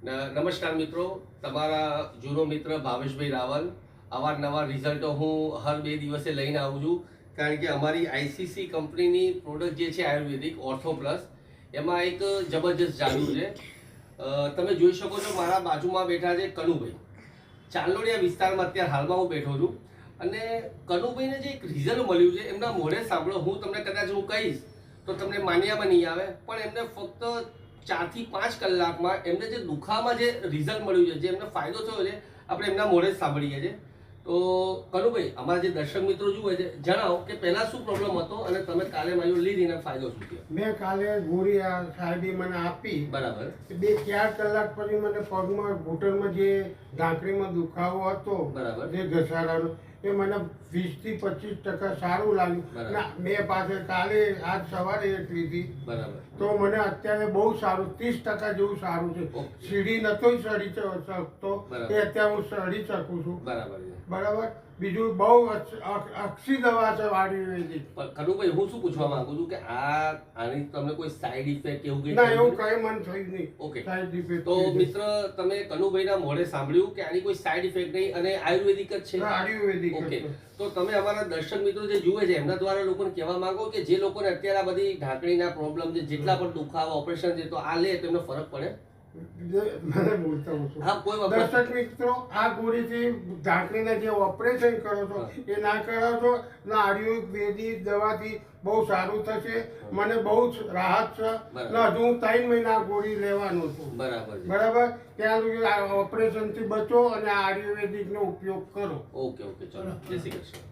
નમસ્કાર મિત્રો, તમારા જૂનો મિત્ર ભાવેશભાઈ રાવલ. અવારનવાર રિઝલ્ટો હું હર 2 દિવસે લઈને આવું છું, કારણ કે અમારી આઈસીસી કંપનીની પ્રોડક્ટ જે છે આયુર્વેદિક ઓર્થો પ્લસ, એમાં એક જબરજસ્ત જાદુ છે. તમે જોઈ શકો છો, મારા બાજુમાં બેઠા છે કનુભાઈ. ચાંદલોડિયા વિસ્તારમાં અત્યારે હાલમાં હું બેઠો છું, અને કનુભાઈને જે એક રિઝલ્ટ મળ્યું છે એમના મોઢે સાંભળો. હું તમને કદાચ હું કહીશ તો તમને માન્યામાં નહીં આવે, પણ એમને ફક્ત 4 થી 5 કલાકમાં એમને જે દુખાવામાં જે રિઝલ્ટ મળ્યું છે, જે એમને ફાયદો થયો છે, આપણે એમના મોઢે જ સાંભળીએ છીએ. તો કનુભાઈ, અમારા જે દર્શક મિત્રો જુએ છે, જણાવો કે પહેલા શું પ્રોબ્લેમ હતો અને તમે કાલે મારી લીધીને ફાયદો શું થયો? મેં કાલે ગોળી સાહેબે મને આપી. બરાબર. 2-4 કલાક પછી મને પગમાં ઘૂંટણમાં જે ઢાંકણીમાં દુખાવો હતો, બરાબર, જે ઘસારાનો, એ મને 20 થી 25% સારું લાગ્યું. ના, મેં પાસે કાલે આજ સવારે એક લીધી. બરાબર. તો મને અત્યારે બહુ સારું, 30% જેવું સારું છે. સીડી નતો ચડી શકતો, એ અત્યારે હું ચડી શકું છું. બરાબર. બરાબર. બીજું બહુ અક્ષી દવા છે આયુર્વેદિક. કનુભાઈ, હું શું પૂછવા માંગુ છું કે આની તમને કોઈ સાઈડ ઇફેક્ટ એવું કંઈ? ના, એવું કઈ મન થયું નહીં. ઓકે. સાઈડ ઇફેક્ટ તો મિત્ર, તમે કનુભાઈના મોઢે સાંભળ્યું કે આની કોઈ સાઈડ ઇફેક્ટ નહીં અને આયુર્વેદિક જ છે. આયુર્વેદિક. ઓકે. તો તમે અમારા દર્શક મિત્રો જે જુએ છે એમના દ્વારા લોકોને કહેવા માંગો કે જે લોકોને અત્યારે આ બધી ઢાંકણીના પ્રોબ્લેમ છે, જેટલા પણ દુખાવા, ઓપરેશન છે, તો આ લે તો એમને ફરક પડે? મને બોલતા હું છું. હા, કોઈ વાંધો નહીં. દર્શક મિત્રો, આ ગોળીથી ઢાંકણીના જે ઓપરેશન કરો છો એ ના કરો છો, ના આયુર્વેદિક દવાથી બહુ સારું થશે. મને બહુ જ રાહત છે. ના, હજુ હું 3 મહિના ગોળી લેવાનો છું. બરાબર. બરાબર. ત્યાં સુધી ઓપરેશન થી બચો અને આયુર્વેદિક નો ઉપયોગ કરો. ઓકે. ચલો, જય શ્રી કૃષ્ણ.